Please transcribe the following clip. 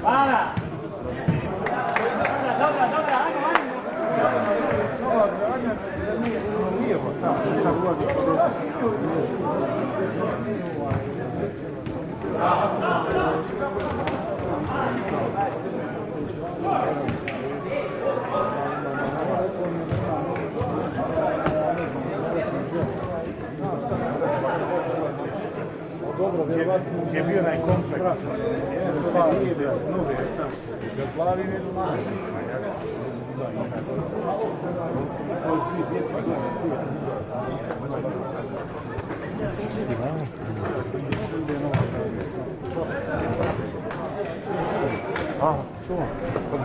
Hvala! Dobra, dobra, ajmo, Gdje je bio onaj kompleks? Glavi ne znam. A, što? Kod